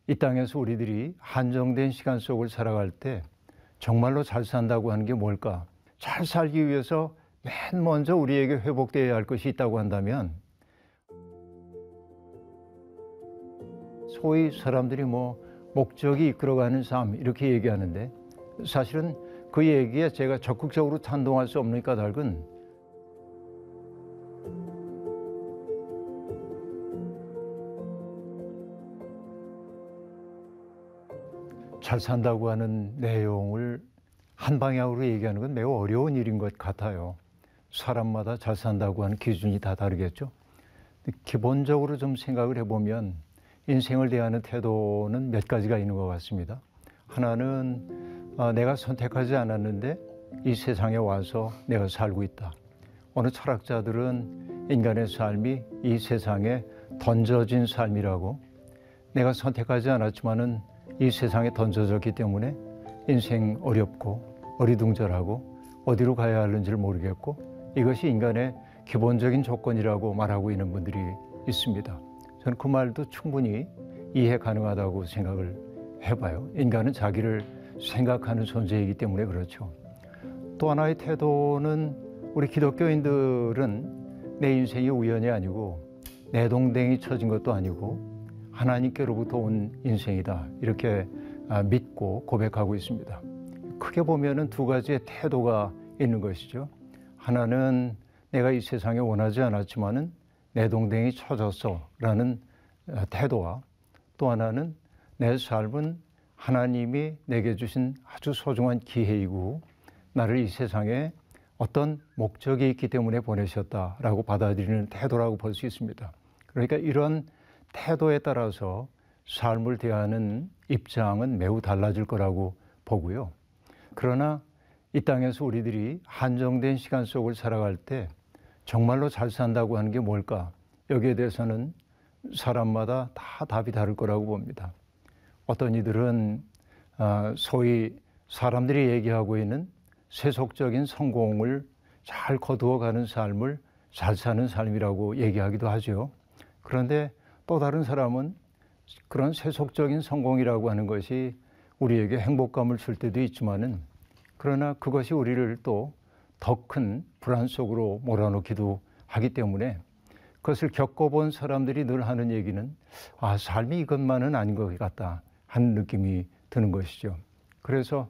이 땅에서 우리들이 한정된 시간 속을 살아갈 때 정말로 잘 산다고 하는 게 뭘까? 잘 살기 위해서 맨 먼저 우리에게 회복되어야 할 것이 있다고 한다면 소위 사람들이 목적이 이끌어가는 삶 이렇게 얘기하는데 사실은 그 얘기에 제가 적극적으로 찬동할 수 없는 까닭은 잘 산다고 하는 내용을 한 방향으로 얘기하는 건 매우 어려운 일인 것 같아요. 사람마다 잘 산다고 하는 기준이 다 다르겠죠. 기본적으로 좀 생각을 해보면 인생을 대하는 태도는 몇 가지가 있는 것 같습니다. 하나는 내가 선택하지 않았는데 이 세상에 와서 내가 살고 있다. 어느 철학자들은 인간의 삶이 이 세상에 던져진 삶이라고, 내가 선택하지 않았지만은 이 세상에 던져졌기 때문에 인생 어렵고 어리둥절하고 어디로 가야 하는지를 모르겠고 이것이 인간의 기본적인 조건이라고 말하고 있는 분들이 있습니다. 저는 그 말도 충분히 이해 가능하다고 생각을 해봐요. 인간은 자기를 생각하는 존재이기 때문에 그렇죠. 또 하나의 태도는 우리 기독교인들은 내 인생이 우연이 아니고 내 동댕이 쳐진 것도 아니고 하나님께로부터 온 인생이다 이렇게 믿고 고백하고 있습니다. 크게 보면은 두 가지의 태도가 있는 것이죠. 하나는 내가 이 세상에 원하지 않았지만은 내 동댕이 쳐졌어라는 태도와 또 하나는 내 삶은 하나님이 내게 주신 아주 소중한 기회이고 나를 이 세상에 어떤 목적이 있기 때문에 보내셨다라고 받아들이는 태도라고 볼 수 있습니다. 그러니까 이런 태도에 따라서 삶을 대하는 입장은 매우 달라질 거라고 보고요. 그러나 이 땅에서 우리들이 한정된 시간 속을 살아갈 때 정말로 잘 산다고 하는 게 뭘까? 여기에 대해서는 사람마다 다 답이 다를 거라고 봅니다. 어떤 이들은 소위 사람들이 얘기하고 있는 세속적인 성공을 잘 거두어가는 삶을 잘 사는 삶이라고 얘기하기도 하죠. 그런데 또 다른 사람은 그런 세속적인 성공이라고 하는 것이 우리에게 행복감을 줄 때도 있지만은 그러나 그것이 우리를 또 더 큰 불안 속으로 몰아넣기도 하기 때문에 그것을 겪어본 사람들이 늘 하는 얘기는 삶이 이것만은 아닌 것 같다 하는 느낌이 드는 것이죠. 그래서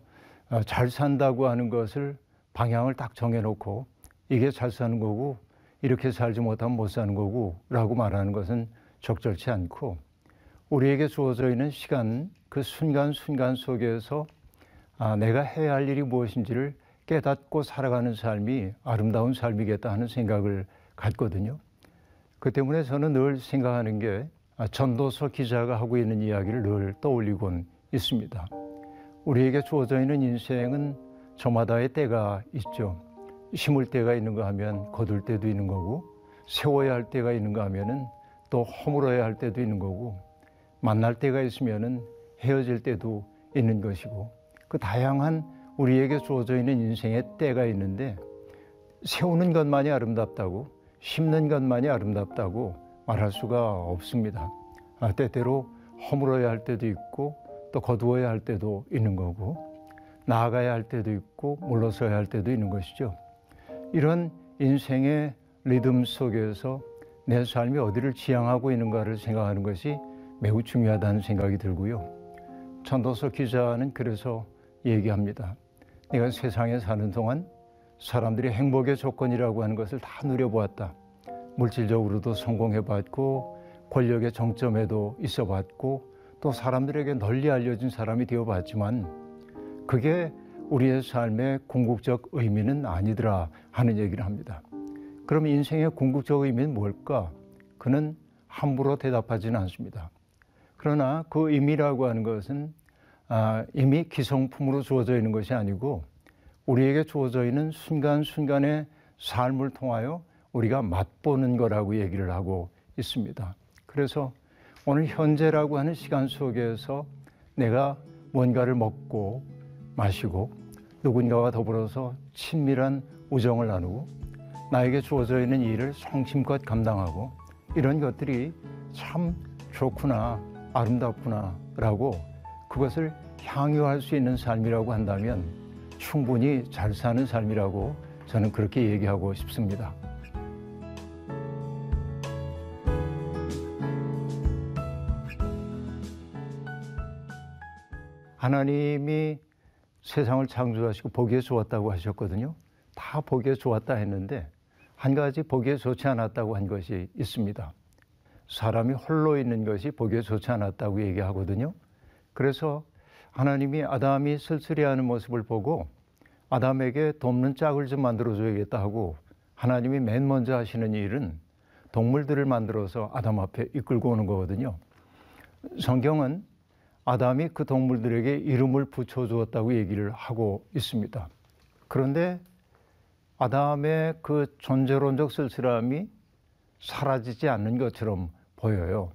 잘 산다고 하는 것을 방향을 딱 정해놓고 이게 잘 사는 거고 이렇게 살지 못하면 못 사는 거고 라고 말하는 것은 적절치 않고 우리에게 주어져 있는 시간 그 순간순간 속에서 내가 해야 할 일이 무엇인지를 깨닫고 살아가는 삶이 아름다운 삶이겠다 하는 생각을 갖거든요. 그 때문에 저는 늘 생각하는 게 전도서 기자가 하고 있는 이야기를 늘 떠올리곤 있습니다. 우리에게 주어져 있는 인생은 저마다의 때가 있죠. 심을 때가 있는가 하면 거둘 때도 있는 거고 세워야 할 때가 있는가 하면은 또 허물어야 할 때도 있는 거고 만날 때가 있으면은 헤어질 때도 있는 것이고 그 다양한 우리에게 주어져 있는 인생의 때가 있는데 세우는 것만이 아름답다고 심는 것만이 아름답다고 말할 수가 없습니다. 때때로 허물어야 할 때도 있고 또 거두어야 할 때도 있는 거고 나아가야 할 때도 있고 물러서야 할 때도 있는 것이죠. 이런 인생의 리듬 속에서 내 삶이 어디를 지향하고 있는가를 생각하는 것이 매우 중요하다는 생각이 들고요. 전도서 기자는 그래서 얘기합니다. 내가 세상에 사는 동안 사람들이 행복의 조건이라고 하는 것을 다 누려보았다. 물질적으로도 성공해봤고 권력의 정점에도 있어봤고 또 사람들에게 널리 알려진 사람이 되어봤지만 그게 우리의 삶의 궁극적 의미는 아니더라 하는 얘기를 합니다. 그럼 인생의 궁극적 의미는 뭘까? 그는 함부로 대답하지는 않습니다. 그러나 그 의미라고 하는 것은 이미 기성품으로 주어져 있는 것이 아니고 우리에게 주어져 있는 순간순간의 삶을 통하여 우리가 맛보는 거라고 얘기를 하고 있습니다. 그래서 오늘 현재라고 하는 시간 속에서 내가 뭔가를 먹고 마시고 누군가와 더불어서 친밀한 우정을 나누고 나에게 주어져 있는 일을 성심껏 감당하고 이런 것들이 참 좋구나 아름답구나라고 그것을 향유할 수 있는 삶이라고 한다면 충분히 잘 사는 삶이라고 저는 그렇게 얘기하고 싶습니다. 하나님이 세상을 창조하시고 보기에 좋았다고 하셨거든요. 다 보기에 좋았다 했는데 한 가지 보기에 좋지 않았다고 한 것이 있습니다. 사람이 홀로 있는 것이 보기에 좋지 않았다고 얘기하거든요. 그래서 하나님이 아담이 쓸쓸해하는 모습을 보고 아담에게 돕는 짝을 좀 만들어줘야겠다 하고 하나님이 맨 먼저 하시는 일은 동물들을 만들어서 아담 앞에 이끌고 오는 거거든요. 성경은 아담이 그 동물들에게 이름을 붙여주었다고 얘기를 하고 있습니다. 그런데 아담의 그 존재론적 쓸쓸함이 사라지지 않는 것처럼 보여요.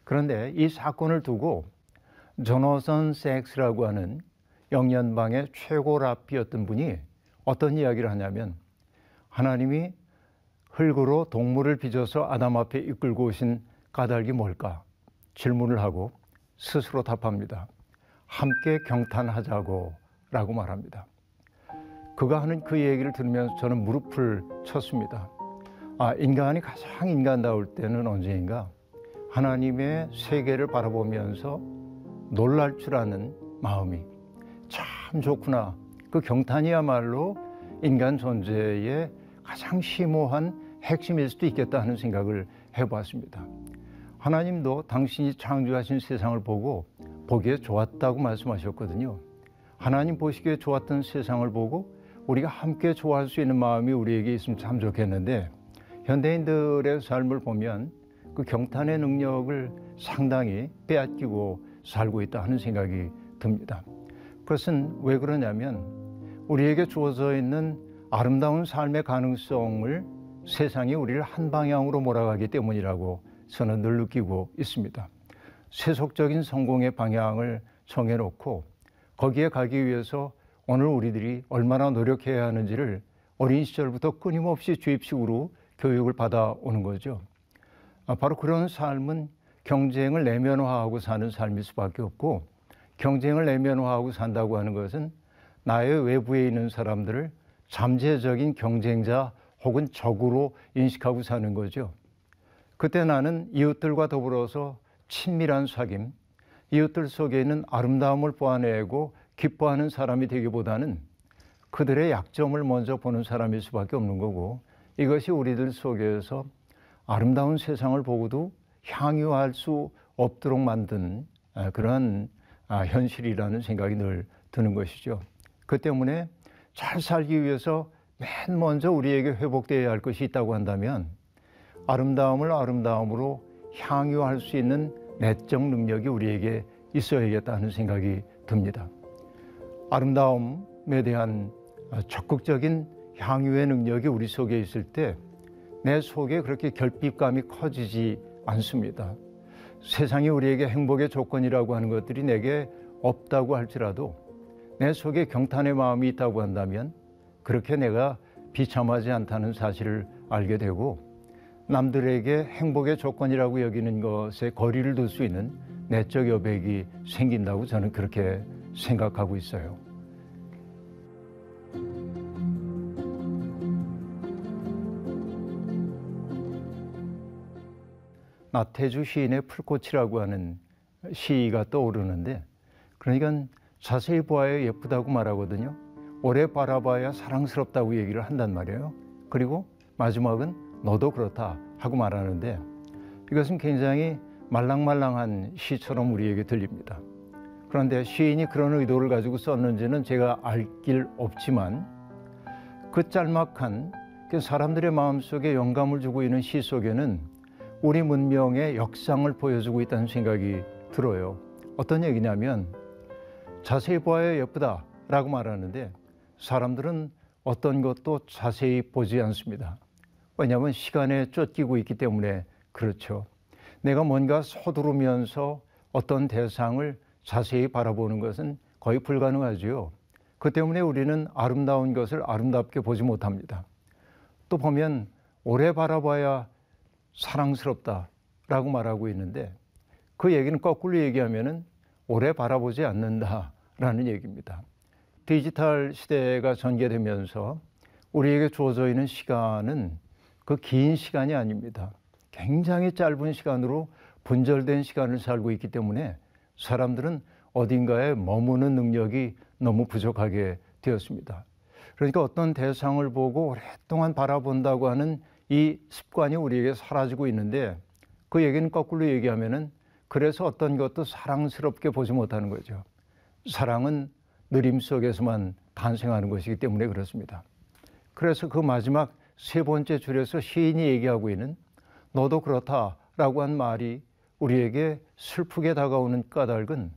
그런데 이 사건을 두고 조나선 섹스라고 하는 영연방의 최고 랍비였던 분이 어떤 이야기를 하냐면 하나님이 흙으로 동물을 빚어서 아담 앞에 이끌고 오신 까닭이 뭘까 질문을 하고 스스로 답합니다. 함께 경탄하자고 라고 말합니다. 그가 하는 그 얘기를 들으면서 저는 무릎을 쳤습니다. 인간이 가장 인간다울 때는 언제인가? 하나님의 세계를 바라보면서 놀랄 줄 아는 마음이 참 좋구나. 그 경탄이야말로 인간 존재의 가장 심오한 핵심일 수도 있겠다 하는 생각을 해보았습니다. 하나님도 당신이 창조하신 세상을 보고 보기에 좋았다고 말씀하셨거든요. 하나님 보시기에 좋았던 세상을 보고 우리가 함께 좋아할 수 있는 마음이 우리에게 있으면 참 좋겠는데 현대인들의 삶을 보면 그 경탄의 능력을 상당히 빼앗기고 살고 있다 하는 생각이 듭니다. 그것은 왜 그러냐면 우리에게 주어져 있는 아름다운 삶의 가능성을 세상이 우리를 한 방향으로 몰아가기 때문이라고 저는 늘 느끼고 있습니다. 세속적인 성공의 방향을 정해놓고 거기에 가기 위해서 오늘 우리들이 얼마나 노력해야 하는지를 어린 시절부터 끊임없이 주입식으로 교육을 받아오는 거죠. 바로 그런 삶은 경쟁을 내면화하고 사는 삶일 수밖에 없고 경쟁을 내면화하고 산다고 하는 것은 나의 외부에 있는 사람들을 잠재적인 경쟁자 혹은 적으로 인식하고 사는 거죠. 그때 나는 이웃들과 더불어서 친밀한 사귐, 이웃들 속에 있는 아름다움을 보아내고 기뻐하는 사람이 되기보다는 그들의 약점을 먼저 보는 사람일 수밖에 없는 거고 이것이 우리들 속에서 아름다운 세상을 보고도 향유할 수 없도록 만든 그런 현실이라는 생각이 늘 드는 것이죠. 그 때문에 잘 살기 위해서 맨 먼저 우리에게 회복되어야 할 것이 있다고 한다면 아름다움을 아름다움으로 향유할 수 있는 내적 능력이 우리에게 있어야겠다 하는 생각이 듭니다. 아름다움에 대한 적극적인 향유의 능력이 우리 속에 있을 때 내 속에 그렇게 결핍감이 커지지 않습니다. 세상이 우리에게 행복의 조건이라고 하는 것들이 내게 없다고 할지라도 내 속에 경탄의 마음이 있다고 한다면 그렇게 내가 비참하지 않다는 사실을 알게 되고 남들에게 행복의 조건이라고 여기는 것에 거리를 둘 수 있는 내적 여백이 생긴다고 저는 그렇게 생각하고 있어요. 나태주 시인의 풀꽃이라고 하는 시가 떠오르는데 그러니까 자세히 보아야 예쁘다고 말하거든요. 오래 바라봐야 사랑스럽다고 얘기를 한단 말이에요. 그리고 마지막은 너도 그렇다 하고 말하는데 이것은 굉장히 말랑말랑한 시처럼 우리에게 들립니다. 그런데 시인이 그런 의도를 가지고 썼는지는 제가 알 길 없지만 그 짤막한 사람들의 마음속에 영감을 주고 있는 시 속에는 우리 문명의 역상을 보여주고 있다는 생각이 들어요. 어떤 얘기냐면 자세히 보아야 예쁘다라고 말하는데 사람들은 어떤 것도 자세히 보지 않습니다. 왜냐하면 시간에 쫓기고 있기 때문에 그렇죠. 내가 뭔가 서두르면서 어떤 대상을 자세히 바라보는 것은 거의 불가능하지요. 그 때문에 우리는 아름다운 것을 아름답게 보지 못합니다. 또 보면 오래 바라봐야 사랑스럽다라고 말하고 있는데 그 얘기는 거꾸로 얘기하면은 오래 바라보지 않는다라는 얘기입니다. 디지털 시대가 전개되면서 우리에게 주어져 있는 시간은 그 긴 시간이 아닙니다. 굉장히 짧은 시간으로 분절된 시간을 살고 있기 때문에 사람들은 어딘가에 머무는 능력이 너무 부족하게 되었습니다. 그러니까 어떤 대상을 보고 오랫동안 바라본다고 하는 이 습관이 우리에게 사라지고 있는데, 그 얘기는 거꾸로 얘기하면은 그래서 어떤 것도 사랑스럽게 보지 못하는 거죠. 사랑은 느림 속에서만 탄생하는 것이기 때문에 그렇습니다. 그래서 그 마지막 세 번째 줄에서 시인이 얘기하고 있는 너도 그렇다라고 한 말이 우리에게 슬프게 다가오는 까닭은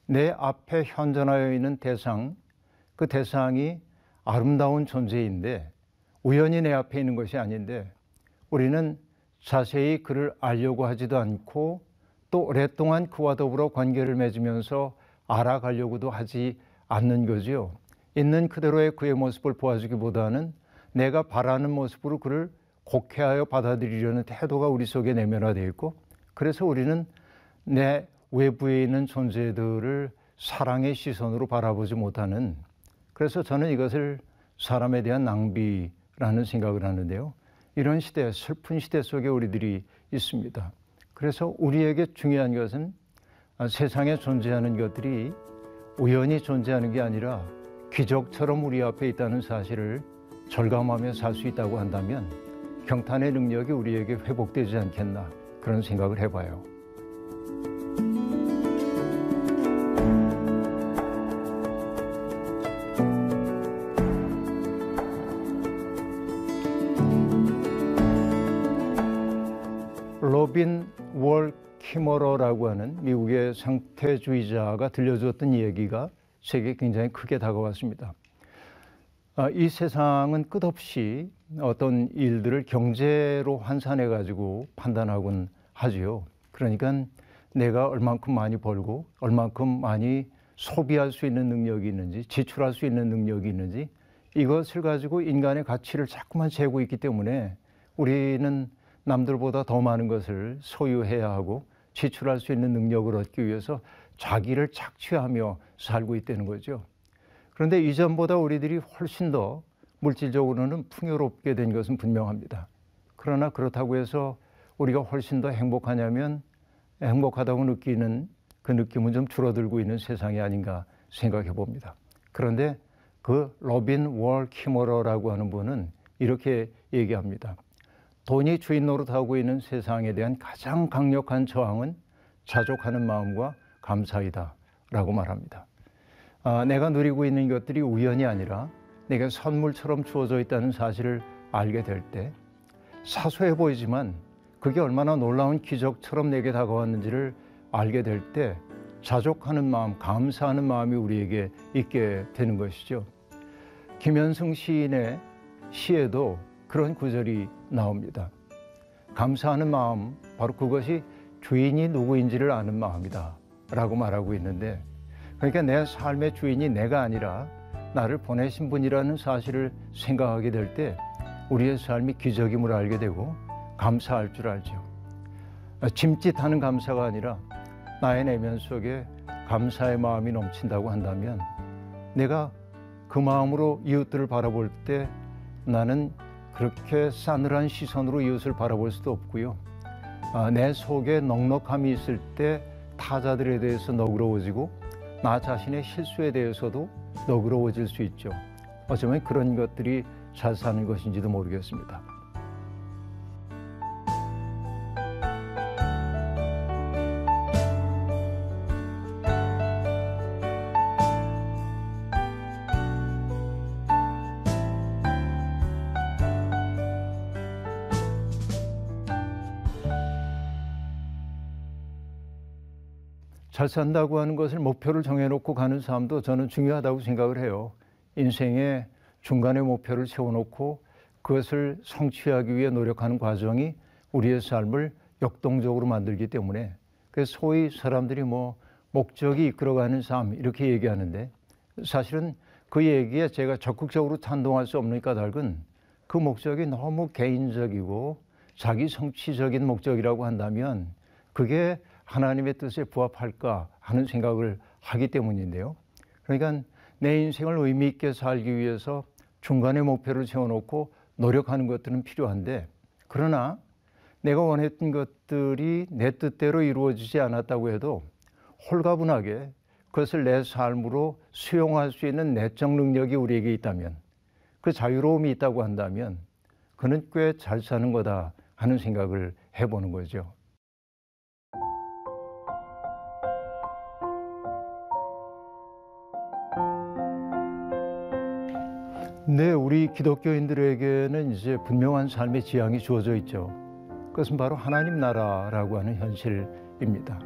내 앞에 현존하여 있는 대상, 그 대상이 아름다운 존재인데 우연히 내 앞에 있는 것이 아닌데 우리는 자세히 그를 알려고 하지도 않고 또 오랫동안 그와 더불어 관계를 맺으면서 알아가려고도 하지 않는 거죠. 있는 그대로의 그의 모습을 보아주기보다는 내가 바라는 모습으로 그를 곡해하여 받아들이려는 태도가 우리 속에 내면화되어 있고, 그래서 우리는 내 외부에 있는 존재들을 사랑의 시선으로 바라보지 못하는, 그래서 저는 이것을 사람에 대한 낭비라는 생각을 하는데요. 이런 시대, 슬픈 시대 속에 우리들이 있습니다. 그래서 우리에게 중요한 것은 세상에 존재하는 것들이 우연히 존재하는 게 아니라 기적처럼 우리 앞에 있다는 사실을 절감하며 살 수 있다고 한다면 경탄의 능력이 우리에게 회복되지 않겠나, 그런 생각을 해봐요. 로빈 월 키머러라고 하는 미국의 생태주의자가 들려주었던 얘기가 세계에 굉장히 크게 다가왔습니다. 이 세상은 끝없이 어떤 일들을 경제로 환산해 가지고 판단하곤 하지요. 그러니까 내가 얼만큼 많이 벌고 얼만큼 많이 소비할 수 있는 능력이 있는지, 지출할 수 있는 능력이 있는지, 이것을 가지고 인간의 가치를 자꾸만 재고 있기 때문에 우리는 남들보다 더 많은 것을 소유해야 하고 지출할 수 있는 능력을 얻기 위해서 자기를 착취하며 살고 있다는 거죠. 그런데 이전보다 우리들이 훨씬 더 물질적으로는 풍요롭게 된 것은 분명합니다. 그러나 그렇다고 해서 우리가 훨씬 더 행복하냐면 행복하다고 느끼는 그 느낌은 좀 줄어들고 있는 세상이 아닌가 생각해 봅니다. 그런데 그 로빈 월 키머러라고 하는 분은 이렇게 얘기합니다. 돈이 주인 노릇하고 있는 세상에 대한 가장 강력한 저항은 자족하는 마음과 감사이다 라고 말합니다. 내가 누리고 있는 것들이 우연이 아니라 내게 선물처럼 주어져 있다는 사실을 알게 될 때, 사소해 보이지만 그게 얼마나 놀라운 기적처럼 내게 다가왔는지를 알게 될 때 자족하는 마음, 감사하는 마음이 우리에게 있게 되는 것이죠. 김현승 시인의 시에도 그런 구절이 나옵니다. 감사하는 마음, 바로 그것이 주인이 누구인지를 아는 마음이다 라고 말하고 있는데, 그러니까 내 삶의 주인이 내가 아니라 나를 보내신 분이라는 사실을 생각하게 될 때 우리의 삶이 기적임을 알게 되고 감사할 줄 알죠. 짐짓하는 감사가 아니라 나의 내면 속에 감사의 마음이 넘친다고 한다면 내가 그 마음으로 이웃들을 바라볼 때 나는 그렇게 싸늘한 시선으로 이웃을 바라볼 수도 없고요. 내 속에 넉넉함이 있을 때 타자들에 대해서 너그러워지고 나 자신의 실수에 대해서도 너그러워질 수 있죠. 어쩌면 그런 것들이 잘 사는 것인지도 모르겠습니다. 잘 산다고 하는 것을 목표를 정해놓고 가는 삶도 저는 중요하다고 생각을 해요. 인생의 중간에 목표를 세워놓고 그것을 성취하기 위해 노력하는 과정이 우리의 삶을 역동적으로 만들기 때문에, 그래서 소위 사람들이 목적이 이끌어가는 삶 이렇게 얘기하는데, 사실은 그 얘기에 제가 적극적으로 찬동할 수 없는 까닭은 그 목적이 너무 개인적이고 자기 성취적인 목적이라고 한다면 그게 하나님의 뜻에 부합할까 하는 생각을 하기 때문인데요. 그러니까 내 인생을 의미 있게 살기 위해서 중간에 목표를 세워놓고 노력하는 것들은 필요한데, 그러나 내가 원했던 것들이 내 뜻대로 이루어지지 않았다고 해도 홀가분하게 그것을 내 삶으로 수용할 수 있는 내적 능력이 우리에게 있다면, 그 자유로움이 있다고 한다면 그는 꽤 잘 사는 거다 하는 생각을 해보는 거죠. 네, 우리 기독교인들에게는 이제 분명한 삶의 지향이 주어져 있죠. 그것은 바로 하나님 나라라고 하는 현실입니다.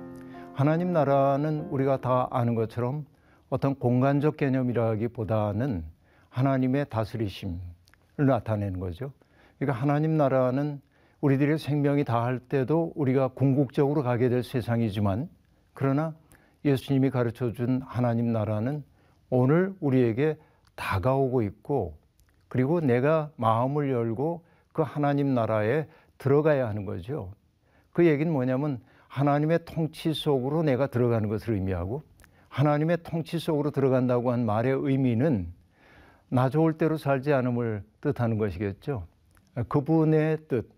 하나님 나라는 우리가 다 아는 것처럼 어떤 공간적 개념이라기보다는 하나님의 다스리심을 나타내는 거죠. 그러니까 하나님 나라는 우리들의 생명이 다할 때도 우리가 궁극적으로 가게 될 세상이지만, 그러나 예수님이 가르쳐 준 하나님 나라는 오늘 우리에게 다가오고 있고, 그리고 내가 마음을 열고 그 하나님 나라에 들어가야 하는 거죠. 그 얘기는 뭐냐면 하나님의 통치 속으로 내가 들어가는 것을 의미하고, 하나님의 통치 속으로 들어간다고 한 말의 의미는 나 좋을 대로 살지 않음을 뜻하는 것이겠죠. 그분의 뜻,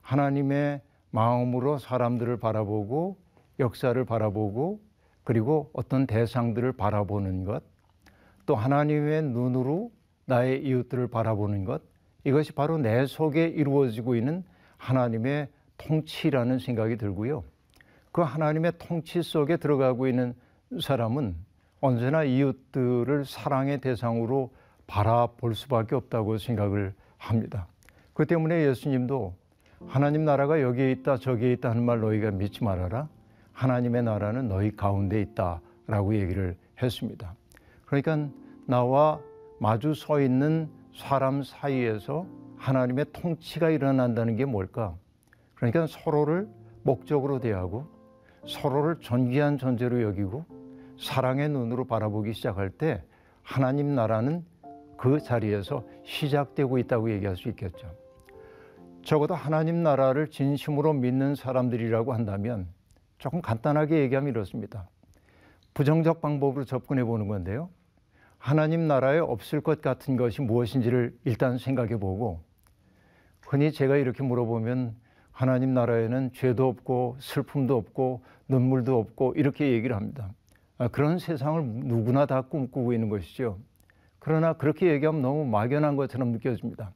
하나님의 마음으로 사람들을 바라보고 역사를 바라보고 그리고 어떤 대상들을 바라보는 것, 또 하나님의 눈으로 나의 이웃들을 바라보는 것, 이것이 바로 내 속에 이루어지고 있는 하나님의 통치라는 생각이 들고요. 그 하나님의 통치 속에 들어가고 있는 사람은 언제나 이웃들을 사랑의 대상으로 바라볼 수밖에 없다고 생각을 합니다. 그 때문에 예수님도 하나님 나라가 여기에 있다 저기에 있다 하는 말 너희가 믿지 말아라. 하나님의 나라는 너희 가운데 있다라고 얘기를 했습니다. 그러니까 나와 마주 서 있는 사람 사이에서 하나님의 통치가 일어난다는 게 뭘까? 그러니까 서로를 목적으로 대하고 서로를 존귀한 존재로 여기고 사랑의 눈으로 바라보기 시작할 때 하나님 나라는 그 자리에서 시작되고 있다고 얘기할 수 있겠죠. 적어도 하나님 나라를 진심으로 믿는 사람들이라고 한다면 조금 간단하게 얘기하면 이렇습니다. 부정적 방법으로 접근해 보는 건데요. 하나님 나라에 없을 것 같은 것이 무엇인지를 일단 생각해 보고, 흔히 제가 이렇게 물어보면 하나님 나라에는 죄도 없고 슬픔도 없고 눈물도 없고 이렇게 얘기를 합니다. 그런 세상을 누구나 다 꿈꾸고 있는 것이죠. 그러나 그렇게 얘기하면 너무 막연한 것처럼 느껴집니다.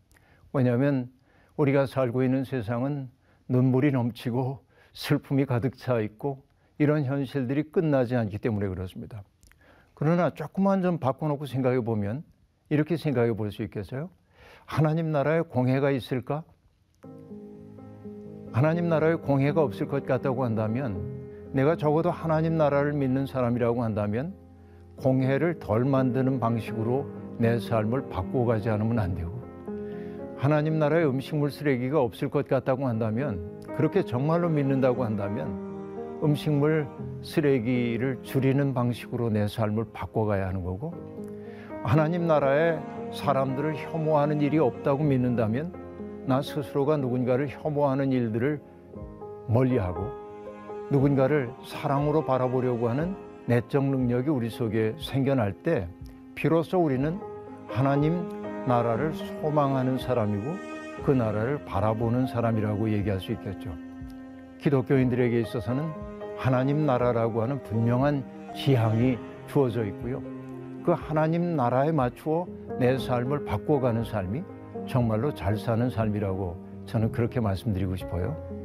왜냐하면 우리가 살고 있는 세상은 눈물이 넘치고 슬픔이 가득 차 있고 이런 현실들이 끝나지 않기 때문에 그렇습니다. 그러나 조금만 좀 바꿔놓고 생각해 보면 이렇게 생각해 볼 수 있겠어요? 하나님 나라에 공해가 있을까? 하나님 나라에 공해가 없을 것 같다고 한다면, 내가 적어도 하나님 나라를 믿는 사람이라고 한다면 공해를 덜 만드는 방식으로 내 삶을 바꿔가지 않으면 안 되고, 하나님 나라에 음식물 쓰레기가 없을 것 같다고 한다면, 그렇게 정말로 믿는다고 한다면 음식물 쓰레기를 줄이는 방식으로 내 삶을 바꿔가야 하는 거고, 하나님 나라에 사람들을 혐오하는 일이 없다고 믿는다면 나 스스로가 누군가를 혐오하는 일들을 멀리하고 누군가를 사랑으로 바라보려고 하는 내적 능력이 우리 속에 생겨날 때 비로소 우리는 하나님 나라를 소망하는 사람이고 그 나라를 바라보는 사람이라고 얘기할 수 있겠죠. 기독교인들에게 있어서는 하나님 나라라고 하는 분명한 지향이 주어져 있고요. 그 하나님 나라에 맞추어 내 삶을 바꿔가는 삶이 정말로 잘 사는 삶이라고 저는 그렇게 말씀드리고 싶어요.